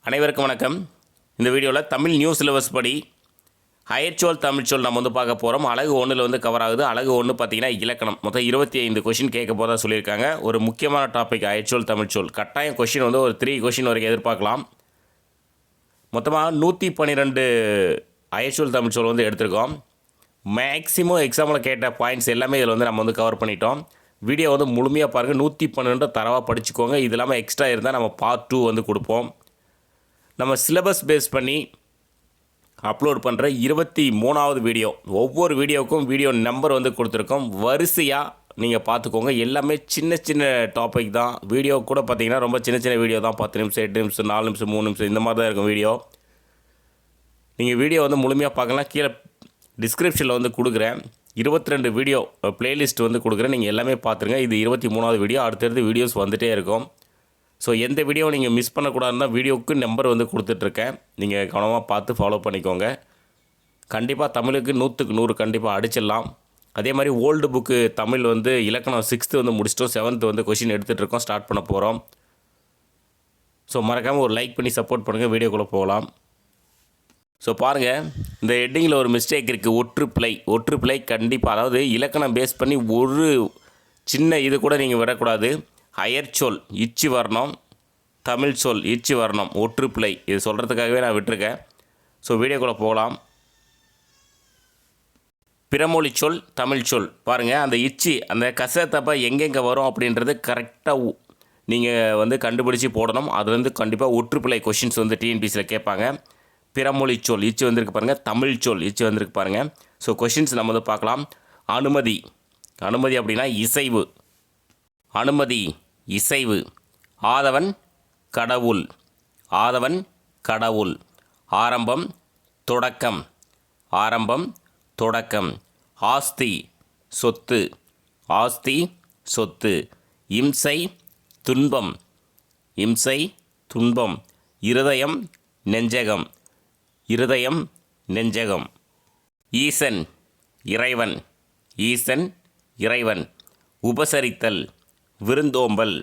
அனைவருக்கும் வணக்கம். இந்த வீடியோவில் தமிழ் நியூ சிலபஸ் படி அயற்சொல் தமிழ்ச்சொல் நம்ம வந்து பார்க்க போகிறோம். அழகு 1ல் வந்து கவர் ஆகுது. அழகு 1 பார்த்தீங்கன்னா இலக்கணம். மொத்தம் 25 கொஷின் கேட்க போதா சொல்லியிருக்காங்க. ஒரு முக்கியமான டாபிக் அயற்சொல் தமிழ்ச்சொல். கட்டாயம் கொஷின் வந்து ஒரு 3 கொஷின் வரைக்கும் எதிர்பார்க்கலாம். மொத்தமாக 112 அயற்சொல் தமிழ்ச்சொல் வந்து எடுத்திருக்கோம். மேக்ஸிமம் எக்ஸாமில் கேட்ட பாயிண்ட்ஸ் எல்லாமே இதில் வந்து நம்ம வந்து கவர் பண்ணிட்டோம். வீடியோ வந்து முழுமையாக பாருங்கள். 112 தரவாக படிச்சுக்கோங்க. இது இல்லாமல் எக்ஸ்ட்ரா இருந்தால் நம்ம பார்ட் 2 வந்து கொடுப்போம். நம்ம சிலபஸ் பேஸ் பண்ணி அப்லோட் பண்ணுற 23வது வீடியோ. ஒவ்வொரு வீடியோவுக்கும் வீடியோ நம்பர் வந்து கொடுத்துருக்கோம். வரிசையாக நீங்கள் பார்த்துக்கோங்க. எல்லாமே சின்ன சின்ன டாபிக் தான். வீடியோ கூட பார்த்தீங்கன்னா ரொம்ப சின்ன சின்ன வீடியோ தான். 10 நிமிஷம், 8 நிமிஷம், 4 நிமிஷம், 3 நிமிஷம் இந்த மாதிரி தான் இருக்கும் வீடியோ. நீங்கள் வீடியோ வந்து முழுமையாக பார்க்கலாம். கீழே டிஸ்கிரிப்ஷனில் வந்து கொடுக்குறேன். 22 வீடியோ ப்ளேலிஸ்ட் வந்து கொடுக்குறேன். நீங்கள் எல்லாமே பார்த்துருங்க. இது 23வது வீடியோ. அடுத்தடுத்து வீடியோஸ் வந்துகிட்டே இருக்கும். ஸோ எந்த வீடியோ நீங்கள் மிஸ் பண்ணக்கூடாதுன்னா வீடியோவுக்கு நம்பர் வந்து கொடுத்துட்ருக்கேன். நீங்கள் கவனமாக பார்த்து ஃபாலோ பண்ணிக்கோங்க. கண்டிப்பாக தமிழுக்கு 100க்கு 100 கண்டிப்பாக அடிச்சிடலாம். அதே மாதிரி ஓல்டு புக்கு தமிழ் வந்து இலக்கணம் 6th வந்து முடிச்சிட்டோம். 7th வந்து கொஷின் எடுத்துகிட்ருக்கோம். ஸ்டார்ட் பண்ண போகிறோம். ஸோ மறக்காமல் ஒரு லைக் பண்ணி சப்போர்ட் பண்ணுங்கள். வீடியோக்குள்ளே போகலாம். ஸோ பாருங்கள், இந்த ஹெட்டிங்கில் ஒரு மிஸ்டேக் இருக்குது. ஒற்றுப்பிழை கண்டிப்பாக, அதாவது இலக்கணம் பேஸ் பண்ணி ஒரு சின்ன இது கூட நீங்கள் விடக்கூடாது. அயற்சொல் இச்சு வரணும், தமிழ் சொல் இச்சு வரணும், ஒற்றுப்பிழை இது சொல்கிறதுக்காகவே நான் விட்டுருக்கேன். ஸோ வீடியோக்குள்ளே போகலாம். பிறமொழி சொல் தமிழ் சொல் பாருங்கள். அந்த இச்சு அந்த கசத்தப்ப எங்கெங்கே வரும் அப்படின்றது கரெக்டாக நீங்கள் வந்து கண்டுபிடிச்சி போடணும். அது வந்து கண்டிப்பாக ஒற்றுப்பிழை கொஷின்ஸ் வந்து டிஎன்பிசியில் கேட்பாங்க. பிறமொழி சொல் இச்சு வந்திருக்கு பாருங்கள். தமிழ் சொல் இச்சு வந்திருக்கு பாருங்கள். ஸோ கொஷின்ஸ் நம்ம வந்து பார்க்கலாம். அனுமதி அப்படின்னா இசைவு. அனுமதி இசைவு. ஆதவன் கடவுள். ஆரம்பம் தொடக்கம். ஆஸ்தி சொத்து. இம்சை துன்பம். இருதயம் நெஞ்சகம். ஈசன் இறைவன். உபசரித்தல் விருந்தோம்பல்.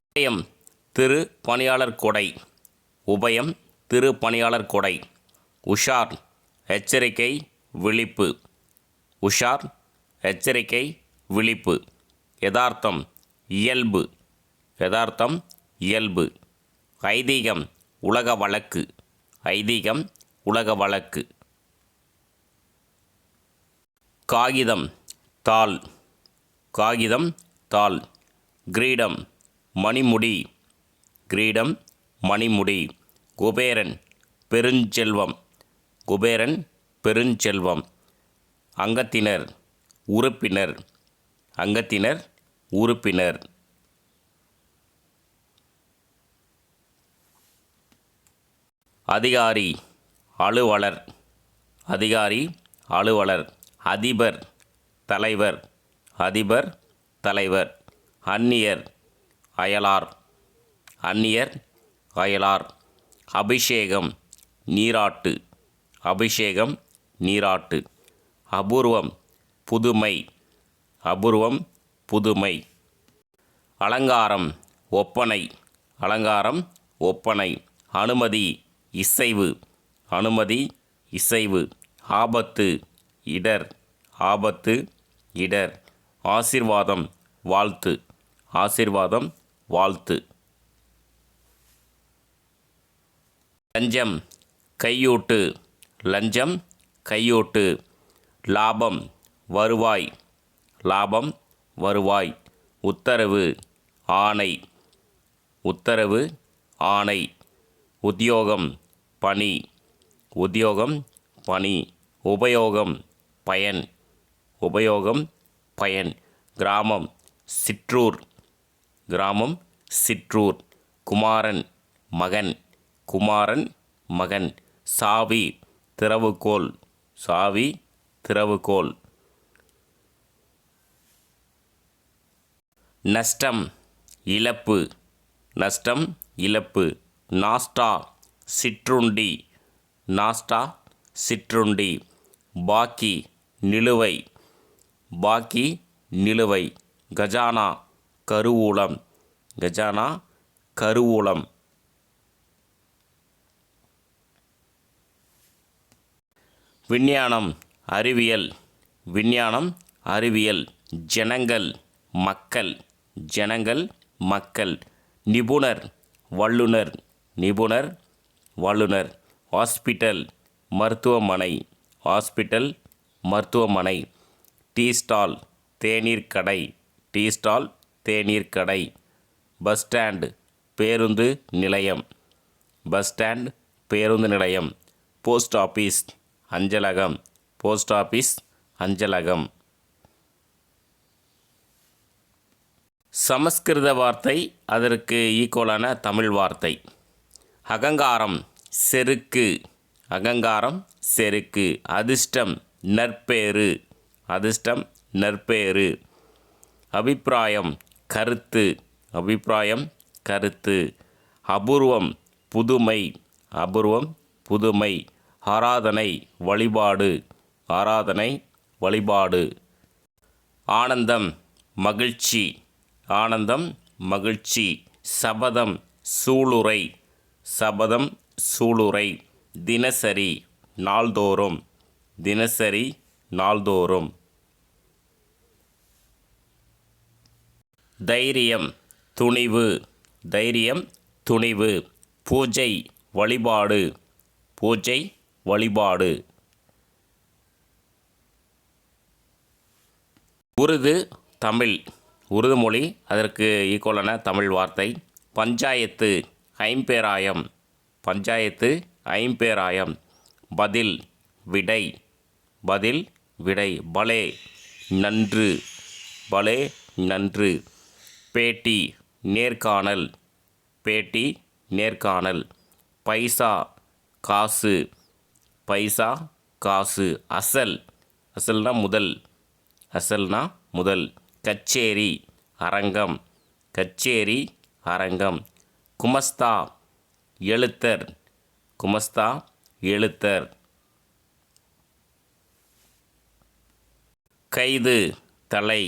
உபயம் திரு பணியாளர் கொடை. உஷார் எச்சரிக்கை விழிப்பு. யதார்த்தம் இயல்பு. ஐதீகம் உலக வழக்கு. காகிதம் தாள். கிரீடம் மணிமுடி. குபேரன் பெருஞ்செல்வம். அங்கத்தினர் உறுப்பினர். அதிகாரி அலுவலர். அதிபர் தலைவர். அந்நியர் அயலார். அபிஷேகம் நீராட்டு. அபூர்வம் புதுமை. அலங்காரம் ஒப்பனை. அனுமதி இசைவு. ஆபத்து இடர். ஆசீர்வாதம் வாழ்த்து. லஞ்சம் கையூட்டு. லாபம் வருவாய். உத்தரவு ஆணை. உத்தியோகம் பணி. உபயோகம் பயன். கிராமம் சிற்றூர். குமாரன் மகன். சாவி திறவுகோல். நஷ்டம் இழப்பு. நாஸ்டா சிற்றுண்டி. பாக்கி நிலுவை. கஜானா கருவூலம். கஜானா கருவூலம். விஞ்ஞானம் அறிவியல். விஞ்ஞானம் அறிவியல். ஜனங்கள் மக்கள். ஜனங்கள் மக்கள். நிபுணர் வல்லுனர். நிபுணர் வல்லுனர். ஹாஸ்பிட்டல் மருத்துவமனை. ஹாஸ்பிட்டல் மருத்துவமனை. டீ ஸ்டால் தேநீர் கடை. டீ ஸ்டால் தேநீர் கடை. பஸ் ஸ்டாண்ட் பேருந்து நிலையம். பஸ் ஸ்டாண்ட் பேருந்து நிலையம். போஸ்ட் ஆஃபீஸ் அஞ்சலகம். போஸ்ட் ஆஃபீஸ் அஞ்சலகம். சமஸ்கிருத வார்த்தை அதற்கு ஈக்குவலான தமிழ் வார்த்தை. அகங்காரம் செருக்கு. அகங்காரம் செருக்கு. அதிர்ஷ்டம் நற்பேறு. அதிர்ஷ்டம் நற்பேறு. அபிப்பிராயம் கருத்து. அபிப்பிராயம் கருத்து. அபூர்வம் புதுமை. அபூர்வம் புதுமை. ஆராதனை வழிபாடு. ஆராதனை வழிபாடு. ஆனந்தம் மகிழ்ச்சி. ஆனந்தம் மகிழ்ச்சி. சபதம் சூளுரை. சபதம் சூளுரை. தினசரி நாள்தோறும். தினசரி நாள்தோறும். தைரியம் துணிவு. தைரியம் துணிவு. பூஜை வழிபாடு. பூஜை வழிபாடு. உருது தமிழ். உருது மொழி அதற்கு ஈக்குவலான தமிழ் வார்த்தை. பஞ்சாயத்து ஐம்பேராயம். பஞ்சாயத்து ஐம்பேராயம். பதில் விடை. பதில் விடை. பலே நன்று. பலே நன்று. பேட்டி நேர்காணல். பேட்டி நேர்காணல். பைசா காசு. பைசா காசு. அசல். அசல்னா முதல். அசல்னா முதல். கச்சேரி அரங்கம். கச்சேரி அரங்கம். குமஸ்தா எழுத்தர். குமஸ்தா எழுத்தர். கைது தலை.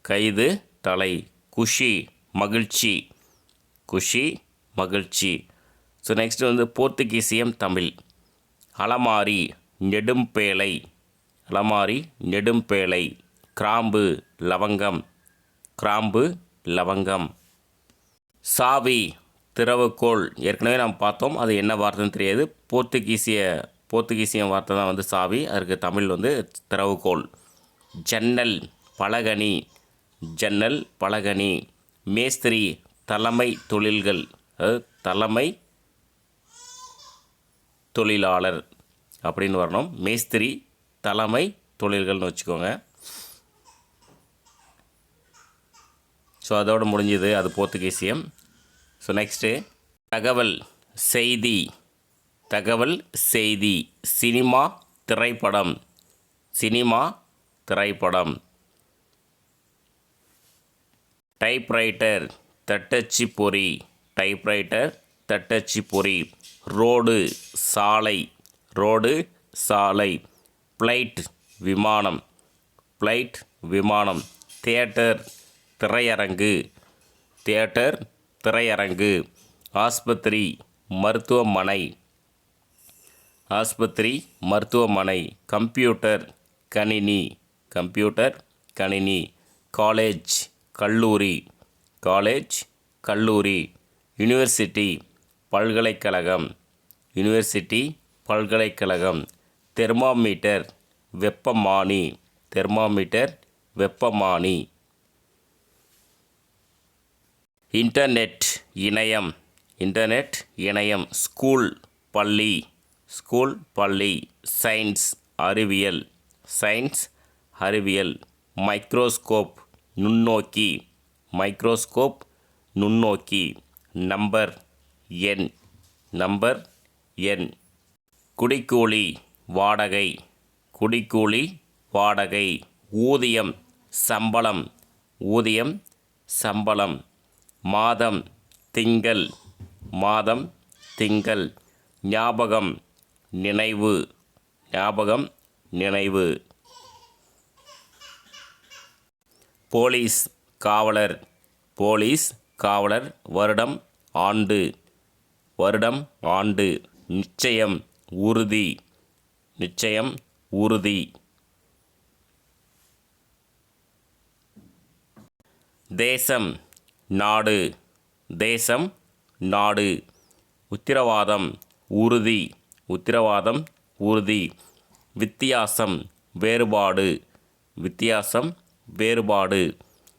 கைது தலை. குஷி மகிழ்ச்சி. குஷி மகிழ்ச்சி. ஸோ நெக்ஸ்ட் போர்த்துகீசியம் தமிழ். அலமாரி நெடும்பேலை. அலமாரி நெடும்பேலை. கிராம்பு லவங்கம். கிராம்பு லவங்கம். சாவி திறவுகோல். ஏற்கனவே நாம் பார்த்தோம், அது என்ன வார்த்தைன்னு தெரியாது. போர்த்துகீசியம் வார்த்தை தான் சாவி. அதற்கு தமிழ் திறவுகோல். ஜன்னல் பலகனி. ஜன்னல் பலகனி. மேஸ்திரி தலைமை தொழில்கள். தலைமை தொழிலாளர் அப்படின்னு வரணும். மேஸ்திரி தலைமை தொழில்கள்னு வச்சுக்கோங்க. ஸோ அதோடு முடிஞ்சது அது போர்த்துகீசியம். ஸோ நெக்ஸ்ட்டு தகவல் செய்தி. தகவல் செய்தி. சினிமா திரைப்படம். சினிமா திரைப்படம். டைப்ரைட்டர் தட்டச்சு பொறி. டைப்ரைட்டர் தட்டச்சு பொறி. ரோடு சாலை. ரோடு சாலை. ஃப்ளைட் விமானம். ஃப்ளைட் விமானம். தியேட்டர் திரையரங்கு. தியேட்டர் திரையரங்கு. ஆஸ்பத்திரி மருத்துவமனை. ஆஸ்பத்திரி மருத்துவமனை. கம்ப்யூட்டர் கணினி. கம்ப்யூட்டர் கணினி. காலேஜ் கல்லூரி. காலேஜ் கல்லூரி. யூனிவர்சிட்டி பல்கலைக்கழகம். யூனிவர்சிட்டி பல்கலைக்கழகம். தெர்மாமீட்டர் வெப்பமானி. தெர்மாமீட்டர் வெப்பமானி. இன்டர்நெட் இணையம். இன்டர்நெட் இணையம். ஸ்கூல் பள்ளி. ஸ்கூல் பள்ளி. சயின்ஸ் அறிவியல். சயின்ஸ் அறிவியல். மைக்ரோஸ்கோப் நுண்ணோக்கி. மைக்ரோஸ்கோப் நுண்ணோக்கி. நம்பர் எண். நம்பர் எண். குடிக்கூலி வாடகை. குடிக்கூலி வாடகை. ஊதியம் சம்பளம். ஊதியம் சம்பளம். மாதம் திங்கள். மாதம் திங்கள். ஞாபகம் நினைவு. ஞாபகம் நினைவு. போலீஸ் காவலர். போலீஸ், காவலர், வருடம், ஆண்டு. வருடம், ஆண்டு. நிச்சயம், உறுதி. நிச்சயம், உறுதி. தேசம், நாடு. தேசம், நாடு. உத்திரவாதம், உறுதி. உத்திரவாதம், உறுதி. வித்தியாசம், வேறுபாடு. வித்தியாசம், வேறுபாடு.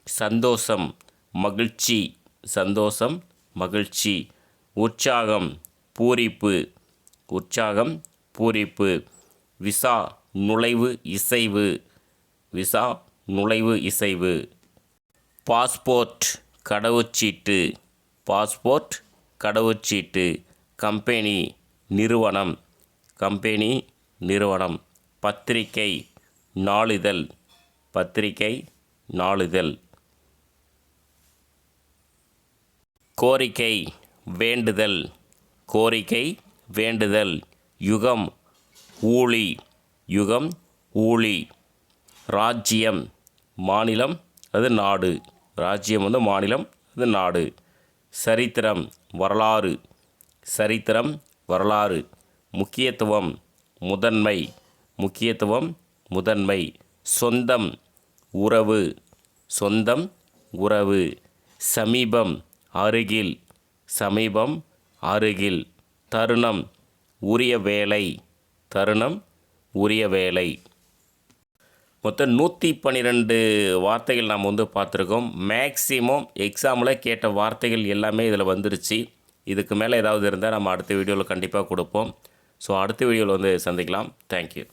சந்தோஷம், மகிழ்ச்சி. சந்தோஷம், மகிழ்ச்சி. உற்சாகம், பூரிப்பு. உற்சாகம், பூரிப்பு. விசா, நுழைவு, இசைவு. விசா, நுழைவு, இசைவு. பாஸ்போர்ட், கடவுச்சீட்டு. பாஸ்போர்ட், கடவுச்சீட்டு. கம்பெனி, நிறுவனம். கம்பெனி, நிறுவனம். பத்திரிகை, நாளிதழ். பத்திரிகை, நாளிதழ். கோரிக்கை, வேண்டுதல். கோரிக்கை, வேண்டுதல். யுகம், ஊழி. யுகம், ஊழி. ராஜ்யம், மாநிலம், அது நாடு. ராஜ்யம் வந்து மாநிலம், அது நாடு. சரித்திரம், வரலாறு. சரித்திரம், வரலாறு. முக்கியத்துவம், முதன்மை. முக்கியத்துவம், முதன்மை. சொந்தம், உறவு. சொந்தம், உறவு. சமீபம், அருகில். சமீபம், அருகில். தருணம், உரிய வேலை. தருணம், உரிய வேலை. மொத்தம் 112 வார்த்தைகள் நாம் வந்து பார்த்துருக்கோம். மேக்ஸிமம் எக்ஸாமில் கேட்ட வார்த்தைகள் எல்லாமே இதில் வந்துருச்சு. இதுக்கு மேலே ஏதாவது இருந்தால் நம்ம அடுத்த வீடியோவில் கண்டிப்பாக கொடுப்போம். ஸோ அடுத்த வீடியோவில் வந்து சந்திக்கலாம். தேங்க்யூ.